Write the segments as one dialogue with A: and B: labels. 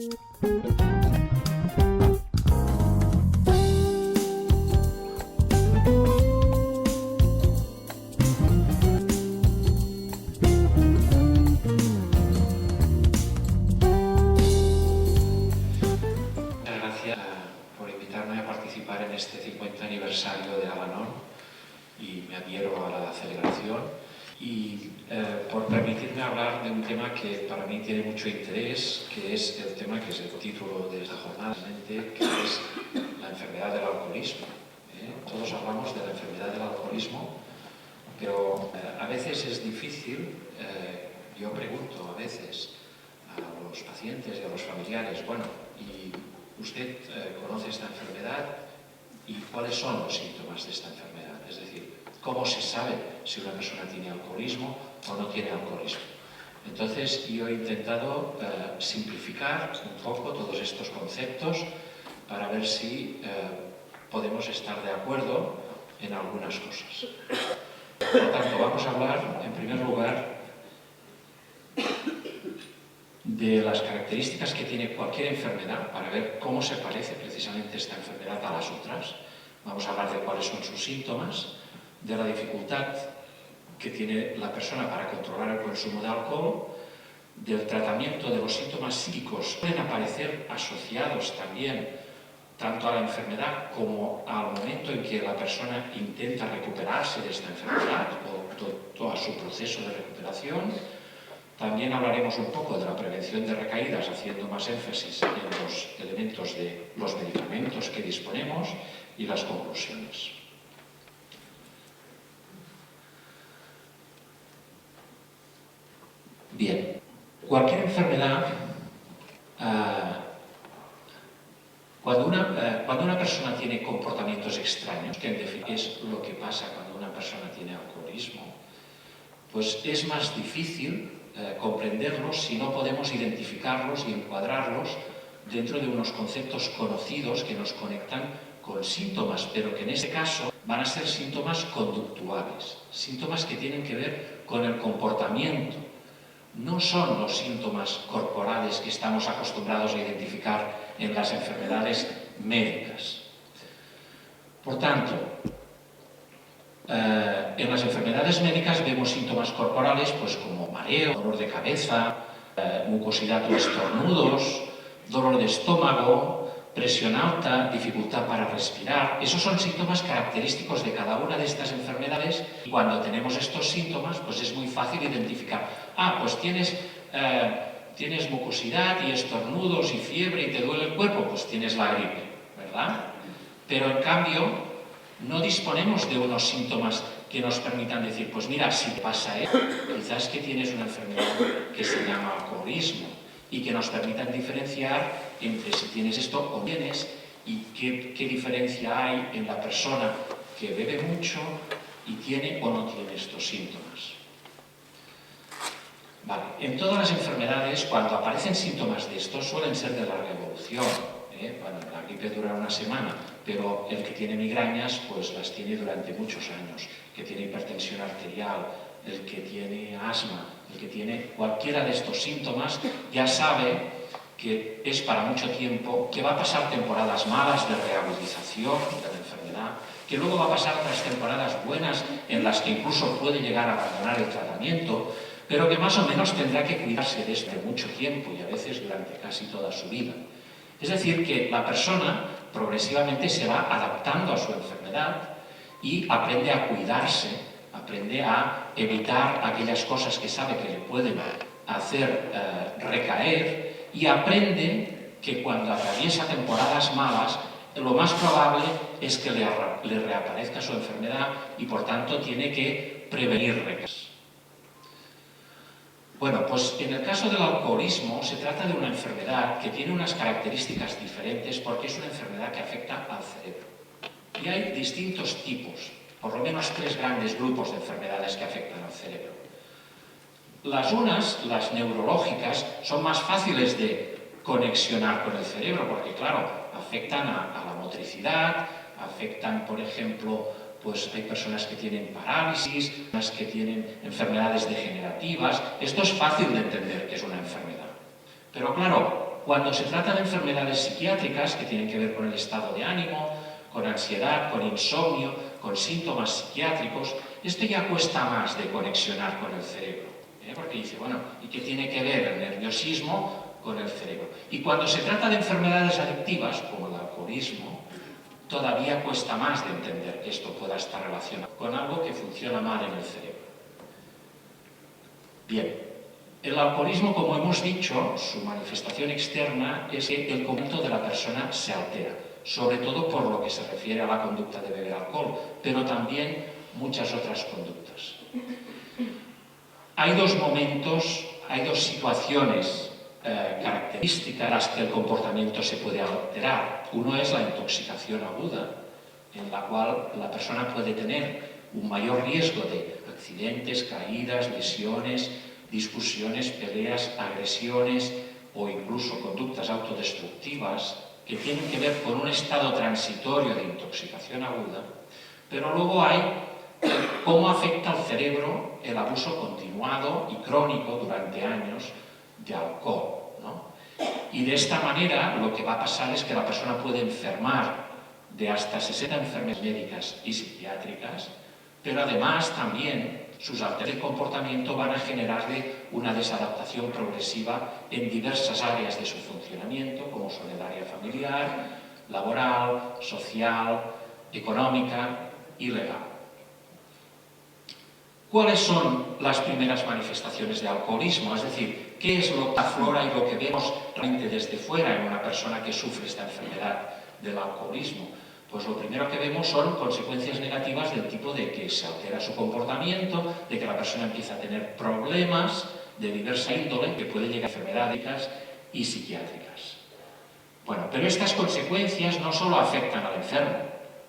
A: En este 50 aniversario de Al-Anon y me adhiero a la celebración y por permitirme hablar de un tema que para mí tiene mucho interés, que es el tema que es el título de esta jornada, que es la enfermedad del alcoholismo. Todos hablamos de la enfermedad del alcoholismo, pero a veces es difícil. Yo pregunto a veces a los pacientes y a los familiares, bueno, ¿y usted conoce esta enfermedad? ¿Y cuáles son los síntomas de esta enfermedad? Es decir, ¿cómo se sabe si una persona tiene alcoholismo o no tiene alcoholismo? Entonces, yo he intentado simplificar un poco todos estos conceptos para ver si podemos estar de acuerdo en algunas cosas. Por lo tanto, vamos a hablar, en primer lugar, de las características que tiene cualquier enfermedad para ver cómo se parece precisamente esta enfermedad a las otras. Vamos a hablar de cuáles son sus síntomas, de la dificultad que tiene la persona para controlar el consumo de alcohol, del tratamiento de los síntomas psíquicos que pueden aparecer asociados también tanto a la enfermedad como al momento en que la persona intenta recuperarse de esta enfermedad o todo su proceso de recuperación. También hablaremos un poco de la prevención de recaídas, haciendo más énfasis en los elementos de los medicamentos que disponemos y las conclusiones. Bien, cualquier enfermedad, cuando una persona tiene comportamientos extraños, que en definitiva es lo que pasa cuando una persona tiene alcoholismo, pues es más difícil comprenderlos si no podemos identificarlos y encuadrarlos dentro de unos conceptos conocidos que nos conectan con síntomas, pero que en este caso van a ser síntomas conductuales, síntomas que tienen que ver con el comportamiento. No son los síntomas corporales que estamos acostumbrados a identificar en las enfermedades médicas. Por tanto, en las enfermedades médicas vemos síntomas corporales pues como mareo, dolor de cabeza, mucosidad o estornudos, dolor de estómago, presión alta, dificultad para respirar. Esos son síntomas característicos de cada una de estas enfermedades y cuando tenemos estos síntomas pues es muy fácil identificar. Pues tienes mucosidad y estornudos y fiebre y te duele el cuerpo, pues tienes la gripe, ¿verdad? Pero en cambio no disponemos de unos síntomas que nos permitan decir, pues mira, si te pasa esto, quizás que tienes una enfermedad que se llama alcoholismo y que nos permitan diferenciar entre si tienes esto o tienes y qué diferencia hay en la persona que bebe mucho y tiene o no tiene estos síntomas. Vale. En todas las enfermedades, cuando aparecen síntomas de estos, suelen ser de larga evolución. Bueno, la gripe dura una semana, pero el que tiene migrañas, pues las tiene durante muchos años. El que tiene hipertensión arterial, el que tiene asma, el que tiene cualquiera de estos síntomas, ya sabe que es para mucho tiempo, que va a pasar temporadas malas de reagudización de la enfermedad, que luego va a pasar otras temporadas buenas en las que incluso puede llegar a abandonar el tratamiento, pero que más o menos tendrá que cuidarse de esto mucho tiempo y a veces durante casi toda su vida. Es decir, que la persona progresivamente se va adaptando a su enfermedad y aprende a cuidarse, aprende a evitar aquellas cosas que sabe que le pueden hacer recaer y aprende que cuando atraviesa temporadas malas, lo más probable es que le reaparezca su enfermedad y por tanto tiene que prevenir recaídas. Bueno, pues en el caso del alcoholismo se trata de una enfermedad que tiene unas características diferentes porque es una enfermedad que afecta al cerebro. Y hay distintos tipos, por lo menos 3 grandes grupos de enfermedades que afectan al cerebro. Las neurológicas, son más fáciles de conexionar con el cerebro porque, claro, afectan a la motricidad, afectan, por ejemplo, pues hay personas que tienen parálisis, personas que tienen enfermedades degenerativas. Esto es fácil de entender que es una enfermedad. Pero claro, Cuando se trata de enfermedades psiquiátricas que tienen que ver con el estado de ánimo, con ansiedad, con insomnio, con síntomas psiquiátricos, esto ya cuesta más de conexionar con el cerebro, porque dice, bueno, ¿y qué tiene que ver el nerviosismo con el cerebro? Y cuando se trata de enfermedades adictivas, como el alcoholismo, todavía cuesta más de entender que esto pueda estar relacionado con algo que funciona mal en el cerebro. Bien, el alcoholismo, como hemos dicho, su manifestación externa es que el comportamiento de la persona se altera, sobre todo por lo que se refiere a la conducta de beber alcohol, pero también muchas otras conductas. Hay dos momentos, hay dos situaciones características en las que el comportamiento se puede alterar. Uno es la intoxicación aguda, en la cual la persona puede tener un mayor riesgo de accidentes, caídas, lesiones, discusiones, peleas, agresiones o incluso conductas autodestructivas que tienen que ver con un estado transitorio de intoxicación aguda, pero luego hay cómo afecta al cerebro el abuso continuado y crónico durante años de alcohol, ¿no? Y de esta manera lo que va a pasar es que la persona puede enfermar de hasta 60 enfermedades médicas y psiquiátricas, pero además también sus alteraciones de comportamiento van a generarle una desadaptación progresiva en diversas áreas de su funcionamiento, como son el área familiar, laboral, social, económica y legal. ¿Cuáles son las primeras manifestaciones de alcoholismo? Es decir, ¿qué es lo que aflora y lo que vemos realmente desde fuera en una persona que sufre esta enfermedad del alcoholismo? Pues lo primero que vemos son consecuencias negativas del tipo de que se altera su comportamiento, de que la persona empieza a tener problemas de diversa índole que pueden llegar a enfermedades médicas y psiquiátricas. Bueno, pero estas consecuencias no solo afectan al enfermo,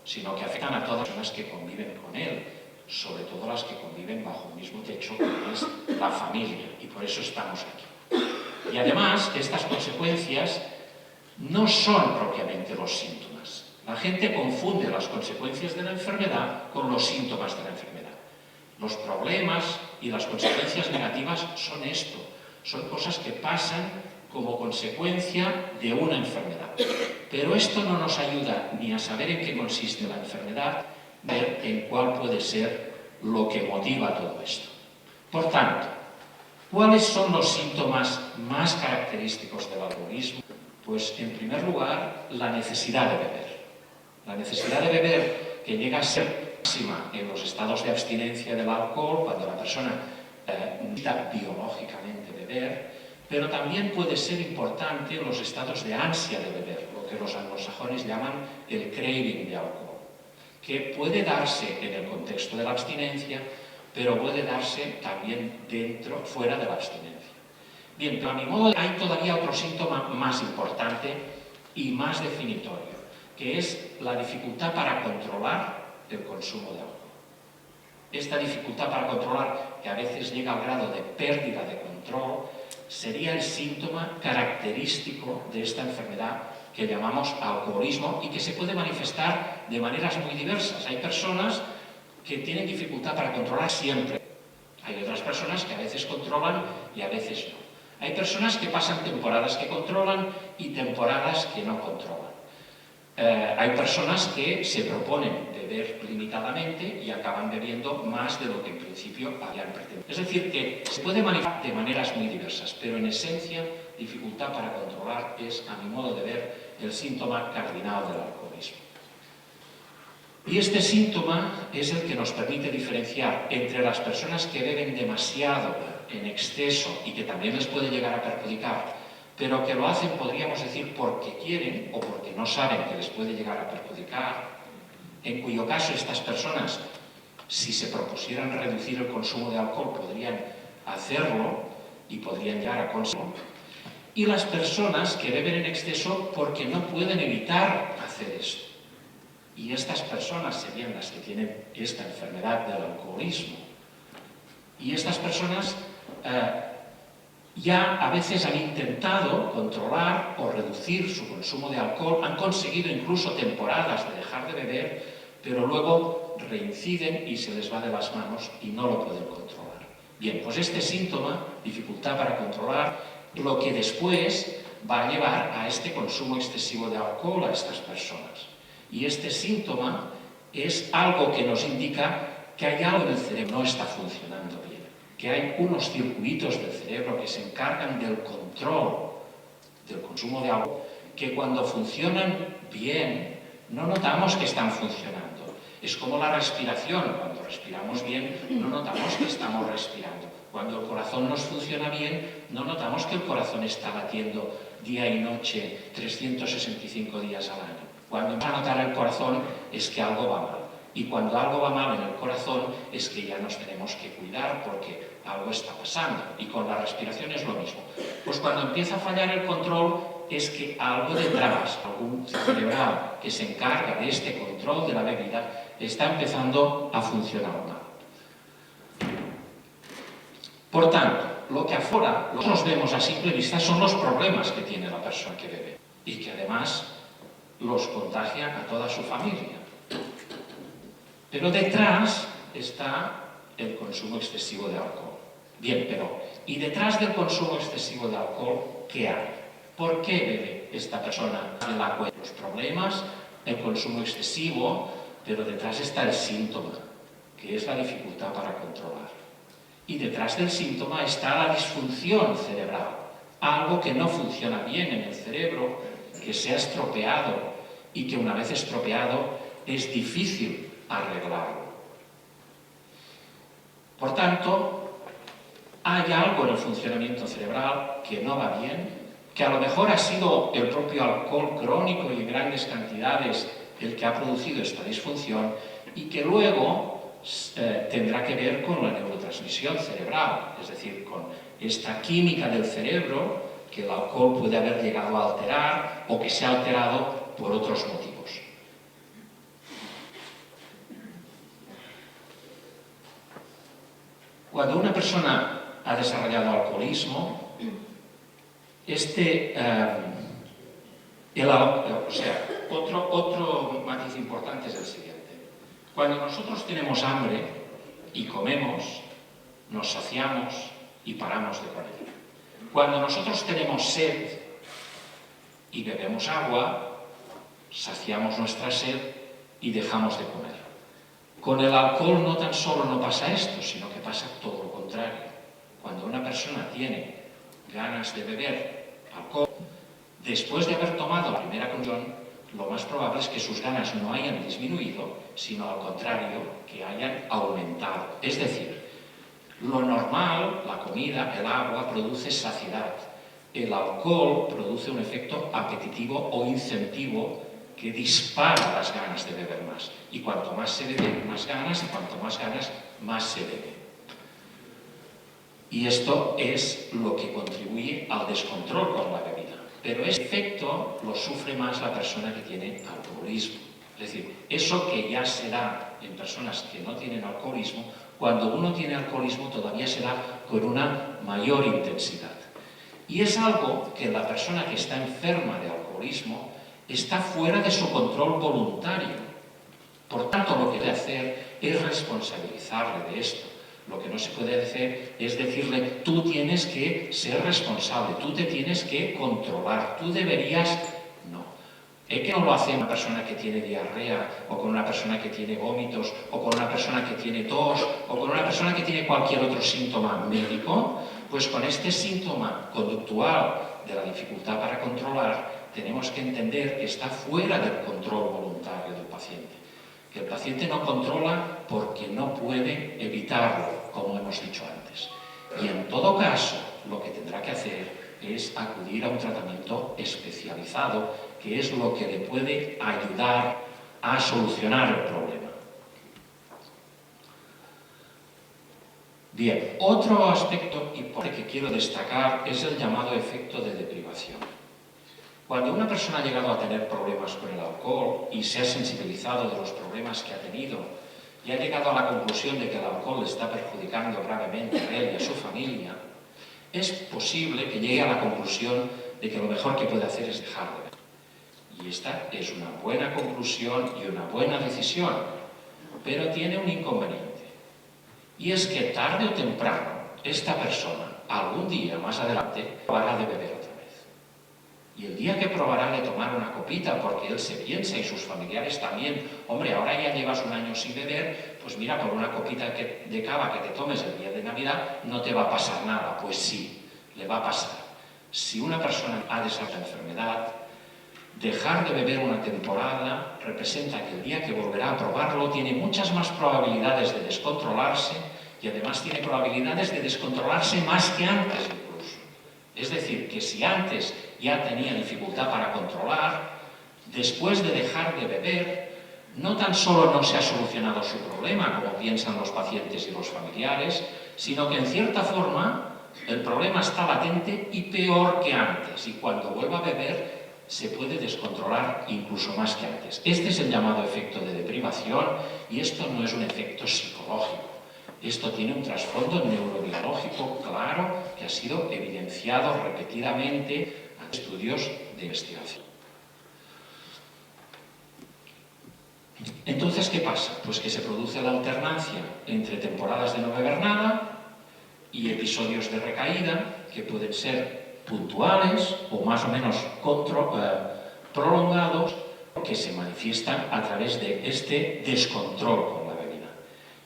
A: sino que afectan a todas las personas que conviven con él, sobre todo las que conviven bajo un mismo techo, que es la familia, y por eso estamos aquí. Y además, estas consecuencias no son propiamente los síntomas. La gente confunde las consecuencias de la enfermedad con los síntomas de la enfermedad. Los problemas y las consecuencias negativas son esto, son cosas que pasan como consecuencia de una enfermedad. Pero esto no nos ayuda ni a saber en qué consiste la enfermedad, ver en cuál puede ser lo que motiva todo esto. Por tanto, ¿cuáles son los síntomas más característicos del alcoholismo? Pues, en primer lugar, la necesidad de beber. La necesidad de beber, que llega a ser máxima en los estados de abstinencia del alcohol, cuando la persona necesita biológicamente beber, pero también puede ser importante en los estados de ansia de beber, lo que los anglosajones llaman el craving de alcohol, que puede darse en el contexto de la abstinencia, pero puede darse también fuera de la abstinencia. Bien, pero a mi modo hay todavía otro síntoma más importante y más definitorio, que es la dificultad para controlar el consumo de alcohol. Esta dificultad para controlar, que a veces llega al grado de pérdida de control, sería el síntoma característico de esta enfermedad que llamamos alcoholismo y que se puede manifestar de maneras muy diversas. Hay personas que tienen dificultad para controlar siempre. Hay otras personas que a veces controlan y a veces no. Hay personas que pasan temporadas que controlan y temporadas que no controlan. Hay personas que se proponen beber limitadamente y acaban bebiendo más de lo que en principio habían pretendido. Es decir, que se puede manifestar de maneras muy diversas, pero en esencia, dificultad para controlar es, a mi modo de ver, el síntoma cardinal del alcoholismo. Y este síntoma es el que nos permite diferenciar entre las personas que beben demasiado, en exceso, y que también les puede llegar a perjudicar, pero que lo hacen, podríamos decir, porque quieren o porque no saben que les puede llegar a perjudicar, en cuyo caso estas personas, si se propusieran reducir el consumo de alcohol, podrían hacerlo y podrían llegar a consumo. Y las personas que beben en exceso porque no pueden evitar hacer esto. Y estas personas serían las que tienen esta enfermedad del alcoholismo. Y estas personas ya a veces han intentado controlar o reducir su consumo de alcohol, han conseguido incluso temporadas de dejar de beber, pero luego reinciden y se les va de las manos y no lo pueden controlar. Bien, pues este síntoma, dificultad para controlar, lo que después va a llevar a este consumo excesivo de alcohol a estas personas. Y este síntoma es algo que nos indica que hay algo en el cerebro que no está funcionando bien, que hay unos circuitos del cerebro que se encargan del control del consumo de alcohol, que cuando funcionan bien no notamos que están funcionando. Es como la respiración, cuando respiramos bien no notamos que estamos respirando. Cuando el corazón nos funciona bien, no notamos que el corazón está latiendo día y noche, 365 días al año. Cuando empieza a notar el corazón es que algo va mal. Y cuando algo va mal en el corazón es que ya nos tenemos que cuidar porque algo está pasando. Y con la respiración es lo mismo. Pues cuando empieza a fallar el control es que algo detrás, algún cerebral que se encarga de este control de la bebida, está empezando a funcionar mal. Por tanto, lo que afuera nos vemos a simple vista son los problemas que tiene la persona que bebe y que además los contagia a toda su familia. Pero detrás está el consumo excesivo de alcohol. Bien, pero ¿y detrás del consumo excesivo de alcohol qué hay? ¿Por qué bebe esta persona en la cuenta? Los problemas, el consumo excesivo, pero detrás está el síntoma, que es la dificultad para controlar. Y detrás del síntoma está la disfunción cerebral, algo que no funciona bien en el cerebro, que se ha estropeado y que una vez estropeado es difícil arreglarlo. Por tanto, hay algo en el funcionamiento cerebral que no va bien, que a lo mejor ha sido el propio alcohol crónico y en grandes cantidades el que ha producido esta disfunción y que luego tendrá que ver con la neurotransmisión cerebral, es decir, con esta química del cerebro que el alcohol puede haber llegado a alterar o que se ha alterado por otros motivos. Cuando una persona ha desarrollado alcoholismo, otro matiz importante es el siguiente. Cuando nosotros tenemos hambre y comemos, nos saciamos y paramos de comer. Cuando nosotros tenemos sed y bebemos agua, saciamos nuestra sed y dejamos de comer. Con el alcohol no tan solo no pasa esto, sino que pasa todo lo contrario. Cuando una persona tiene ganas de beber alcohol, después de haber tomado la primera comunión, lo más probable es que sus ganas no hayan disminuido, sino al contrario, que hayan aumentado. Es decir, lo normal, la comida, el agua, produce saciedad. El alcohol produce un efecto apetitivo o incentivo que dispara las ganas de beber más. Y cuanto más se bebe, más ganas, y cuanto más ganas, más se bebe. Y esto es lo que contribuye al descontrol con la bebida. Pero ese efecto lo sufre más la persona que tiene alcoholismo. Es decir, eso que ya se da en personas que no tienen alcoholismo, cuando uno tiene alcoholismo todavía se da con una mayor intensidad. Y es algo que la persona que está enferma de alcoholismo está fuera de su control voluntario. Por tanto, lo que debe hacer es responsabilizarle de esto. Lo que no se puede hacer es decirle, tú tienes que ser responsable, tú te tienes que controlar, tú deberías... No. Es que no lo hace una persona que tiene diarrea, o con una persona que tiene vómitos, o con una persona que tiene tos, o con una persona que tiene cualquier otro síntoma médico. Pues con este síntoma conductual de la dificultad para controlar, tenemos que entender que está fuera del control voluntario del paciente. Que el paciente no controla porque no puede evitarlo, como hemos dicho antes. Y en todo caso, lo que tendrá que hacer es acudir a un tratamiento especializado, que es lo que le puede ayudar a solucionar el problema. Bien, otro aspecto importante que quiero destacar es el llamado efecto de deprivación. Cuando una persona ha llegado a tener problemas con el alcohol y se ha sensibilizado de los problemas que ha tenido y ha llegado a la conclusión de que el alcohol le está perjudicando gravemente a él y a su familia, es posible que llegue a la conclusión de que lo mejor que puede hacer es dejar de beber. Y esta es una buena conclusión y una buena decisión, pero tiene un inconveniente. Y es que tarde o temprano esta persona, algún día más adelante, acabará de beber otra vez. Y el día que probará de tomar una copita, porque él se piensa y sus familiares también, hombre, ahora ya llevas un año sin beber, pues mira, por una copita de cava que te tomes el día de Navidad no te va a pasar nada. Pues sí, le va a pasar. Si una persona ha desarrollado la enfermedad, dejar de beber una temporada representa que el día que volverá a probarlo tiene muchas más probabilidades de descontrolarse y además tiene probabilidades de descontrolarse más que antes incluso. Es decir, que si antes ya tenía dificultad para controlar, después de dejar de beber, no tan solo no se ha solucionado su problema, como piensan los pacientes y los familiares, sino que en cierta forma el problema está latente y peor que antes, y cuando vuelva a beber se puede descontrolar incluso más que antes. Este es el llamado efecto de deprivación y esto no es un efecto psicológico. Esto tiene un trasfondo neurobiológico claro que ha sido evidenciado repetidamente en estudios de investigación. Entonces, ¿qué pasa? Pues que se produce la alternancia entre temporadas de no beber nada y episodios de recaída que pueden ser puntuales o más o menos prolongados que se manifiestan a través de este descontrol con la bebida.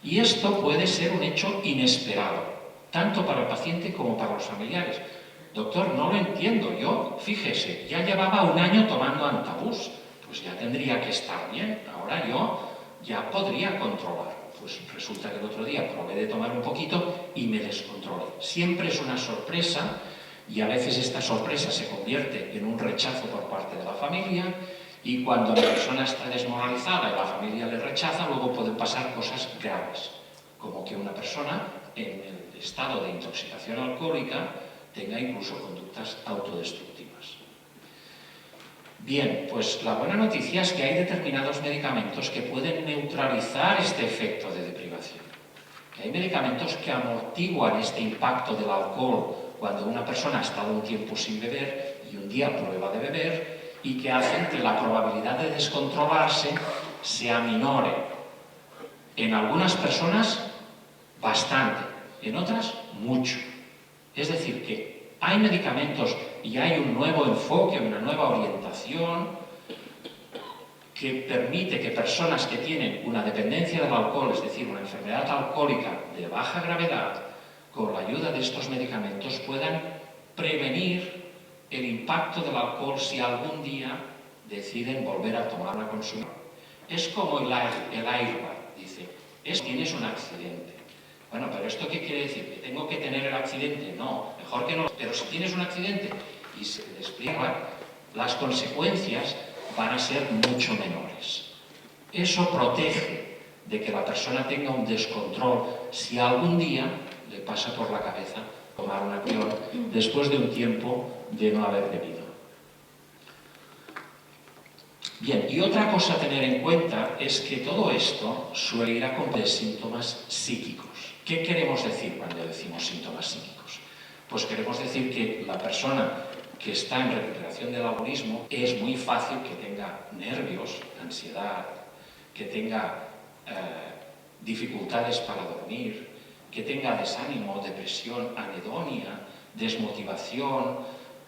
A: Y esto puede ser un hecho inesperado, tanto para el paciente como para los familiares. Doctor, no lo entiendo, yo, fíjese, ya llevaba un año tomando antabús, pues ya tendría que estar bien, ahora yo ya podría controlar. Pues resulta que el otro día probé de tomar un poquito y me descontrolé. Siempre es una sorpresa y a veces esta sorpresa se convierte en un rechazo por parte de la familia y cuando la persona está desmoralizada y la familia le rechaza, luego pueden pasar cosas graves, como que una persona en el estado de intoxicación alcohólica tenga incluso conductas autodestructivas. Bien, pues la buena noticia es que hay determinados medicamentos que pueden neutralizar este efecto de deprivación. Hay medicamentos que amortiguan este impacto del alcohol cuando una persona ha estado un tiempo sin beber y un día prueba de beber y que hacen que la probabilidad de descontrolarse se aminore. En algunas personas, bastante, en otras, mucho. Es decir, que hay medicamentos y hay un nuevo enfoque, una nueva orientación que permite que personas que tienen una dependencia del alcohol, es decir, una enfermedad alcohólica de baja gravedad, con la ayuda de estos medicamentos puedan prevenir el impacto del alcohol si algún día deciden volver a tomar una consumir. Es como el airbag, dice, tienes un accidente. Bueno, pero ¿esto qué quiere decir? ¿Que tengo que tener el accidente? No, mejor que no. Pero si tienes un accidente y se despliega, las consecuencias van a ser mucho menores. Eso protege de que la persona tenga un descontrol si algún día le pasa por la cabeza tomar una acción después de un tiempo de no haber bebido. Bien, y otra cosa a tener en cuenta es que todo esto suele ir acompañado de síntomas psíquicos. ¿Qué queremos decir cuando decimos síntomas psíquicos? Pues queremos decir que la persona que está en recuperación del alcoholismo es muy fácil que tenga nervios, ansiedad, que tenga dificultades para dormir, que tenga desánimo, depresión, anedonia, desmotivación,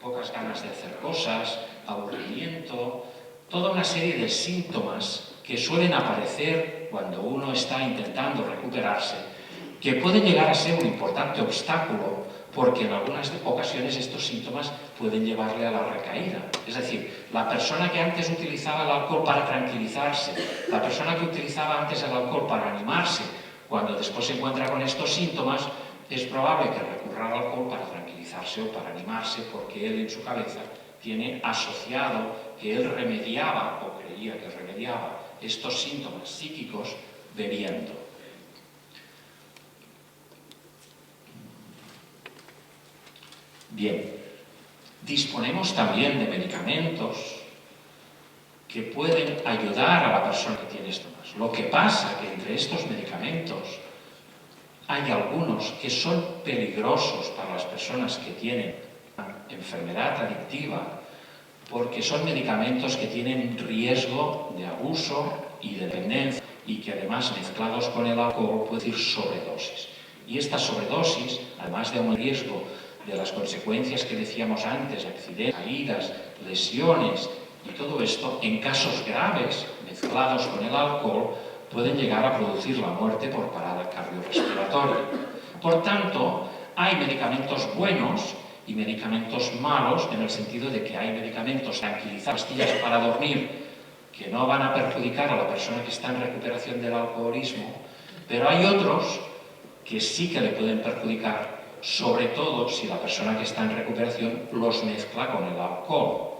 A: pocas ganas de hacer cosas, aburrimiento, toda una serie de síntomas que suelen aparecer cuando uno está intentando recuperarse, que pueden llegar a ser un importante obstáculo porque en algunas ocasiones estos síntomas pueden llevarle a la recaída. Es decir, la persona que antes utilizaba el alcohol para tranquilizarse, la persona que utilizaba antes el alcohol para animarse, cuando después se encuentra con estos síntomas, es probable que recurra al alcohol para tranquilizarse o para animarse porque él en su cabeza tiene asociado que él remediaba o creía que remediaba estos síntomas psíquicos bebiendo. Bien, disponemos también de medicamentos que pueden ayudar a la persona que tiene esto. Lo que pasa es que entre estos medicamentos hay algunos que son peligrosos para las personas que tienen enfermedad adictiva porque son medicamentos que tienen riesgo de abuso y de dependencia y que además mezclados con el alcohol pueden decir sobredosis. Y esta sobredosis, además de un riesgo de las consecuencias que decíamos antes, accidentes, caídas, lesiones y todo esto, en casos graves, mezclados con el alcohol, pueden llegar a producir la muerte por parada cardiorrespiratoria. Por tanto, hay medicamentos buenos y medicamentos malos, en el sentido de que hay medicamentos tranquilizantes, pastillas para dormir, que no van a perjudicar a la persona que está en recuperación del alcoholismo, pero hay otros que sí que le pueden perjudicar, sobre todo si la persona que está en recuperación los mezcla con el alcohol.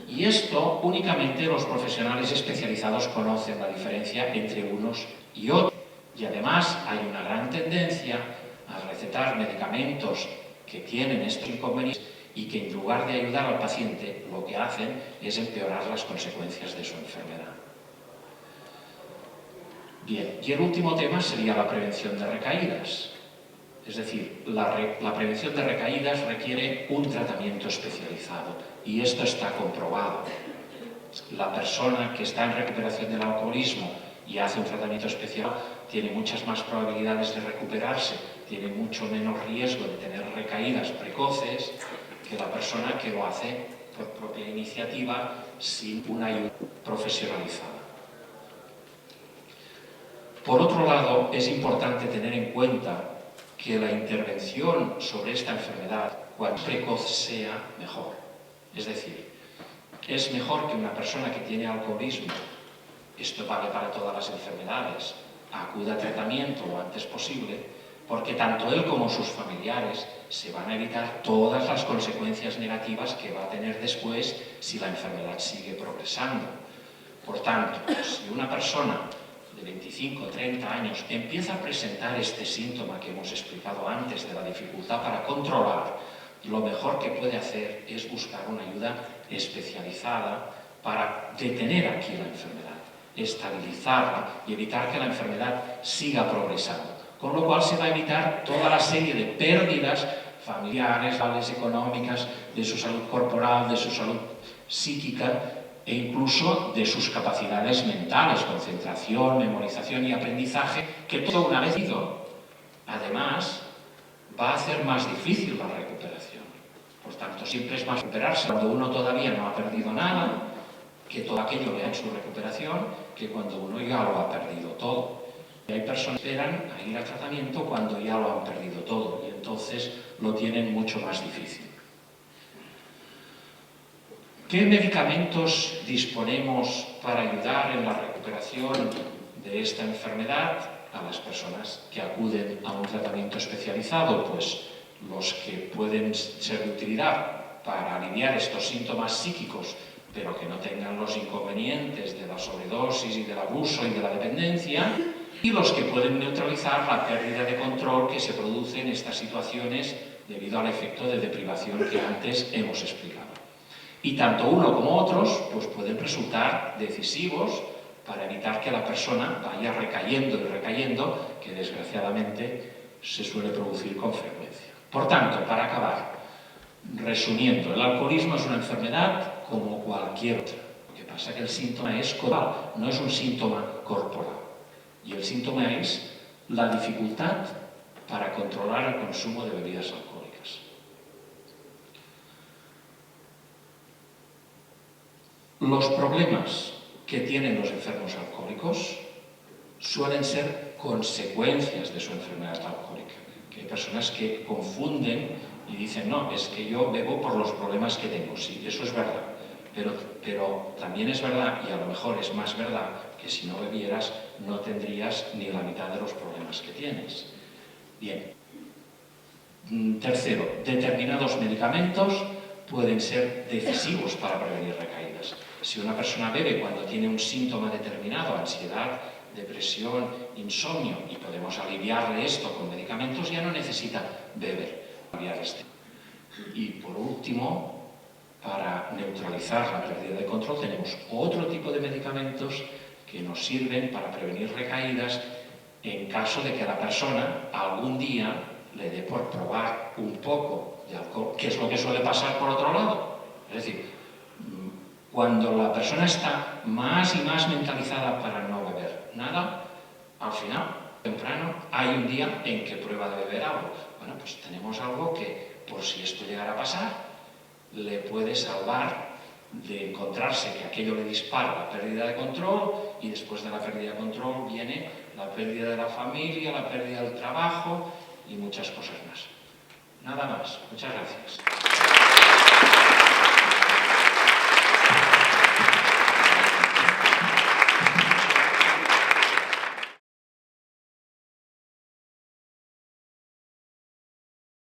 A: Y esto únicamente los profesionales especializados conocen la diferencia entre unos y otros. Y además hay una gran tendencia a recetar medicamentos que tienen estos inconvenientes y que en lugar de ayudar al paciente lo que hacen es empeorar las consecuencias de su enfermedad. Bien, y el último tema sería la prevención de recaídas. Es decir, la prevención de recaídas requiere un tratamiento especializado y esto está comprobado. La persona que está en recuperación del alcoholismo y hace un tratamiento especial tiene muchas más probabilidades de recuperarse, tiene mucho menos riesgo de tener recaídas precoces que la persona que lo hace por propia iniciativa sin una ayuda profesionalizada. Por otro lado, es importante tener en cuenta que la intervención sobre esta enfermedad, cuanto precoz sea, mejor. Es decir, es mejor que una persona que tiene alcoholismo, esto vale para todas las enfermedades, acuda a tratamiento lo antes posible, porque tanto él como sus familiares se van a evitar todas las consecuencias negativas que va a tener después si la enfermedad sigue progresando. Por tanto, si una persona de 25 o 30 años empieza a presentar este síntoma que hemos explicado antes de la dificultad para controlar, lo mejor que puede hacer es buscar una ayuda especializada para detener aquí la enfermedad, estabilizarla y evitar que la enfermedad siga progresando. Con lo cual se va a evitar toda la serie de pérdidas familiares, económicas, de su salud corporal, de su salud psíquica e incluso de sus capacidades mentales, concentración, memorización y aprendizaje, que todo una vez ido, además, va a hacer más difícil la recuperación. Por tanto, siempre es más recuperarse cuando uno todavía no ha perdido nada, que todo aquello vea en su recuperación, que cuando uno ya lo ha perdido todo. Y hay personas que esperan a ir al tratamiento cuando ya lo han perdido todo, y entonces lo tienen mucho más difícil. ¿Qué medicamentos disponemos para ayudar en la recuperación de esta enfermedad a las personas que acuden a un tratamiento especializado? Pues los que pueden ser de utilidad para aliviar estos síntomas psíquicos, pero que no tengan los inconvenientes de la sobredosis y del abuso y de la dependencia, y los que pueden neutralizar la pérdida de control que se produce en estas situaciones debido al efecto de deprivación que antes hemos explicado. Y tanto uno como otros pues pueden resultar decisivos para evitar que la persona vaya recayendo y recayendo, que desgraciadamente se suele producir con frecuencia. Por tanto, para acabar, resumiendo, el alcoholismo es una enfermedad como cualquier otra. Lo que pasa es que el síntoma es corporal, no es un síntoma corporal. Y el síntoma es la dificultad para controlar el consumo de bebidas alcohólicas. Los problemas que tienen los enfermos alcohólicos suelen ser consecuencias de su enfermedad alcohólica. Que hay personas que confunden y dicen, no, es que yo bebo por los problemas que tengo. Sí, eso es verdad, pero también es verdad, y a lo mejor es más verdad, que si no bebieras no tendrías ni la mitad de los problemas que tienes. Bien. Tercero, determinados medicamentos pueden ser decisivos para prevenir recaídas. Si una persona bebe cuando tiene un síntoma determinado, ansiedad, depresión, insomnio, y podemos aliviarle esto con medicamentos, ya no necesita beber. Y por último, para neutralizar la pérdida de control, tenemos otro tipo de medicamentos que nos sirven para prevenir recaídas en caso de que la persona algún día le dé por probar un poco de alcohol, que es lo que suele pasar por otro lado. Es decir, cuando la persona está más y más mentalizada para no beber nada, al final, temprano, hay un día en que prueba de beber algo. Bueno, pues tenemos algo que por si esto llegara a pasar, le puede salvar de encontrarse que aquello le dispara la pérdida de control y después de la pérdida de control viene la pérdida de la familia, la pérdida del trabajo y muchas cosas más. Nada más. Muchas gracias.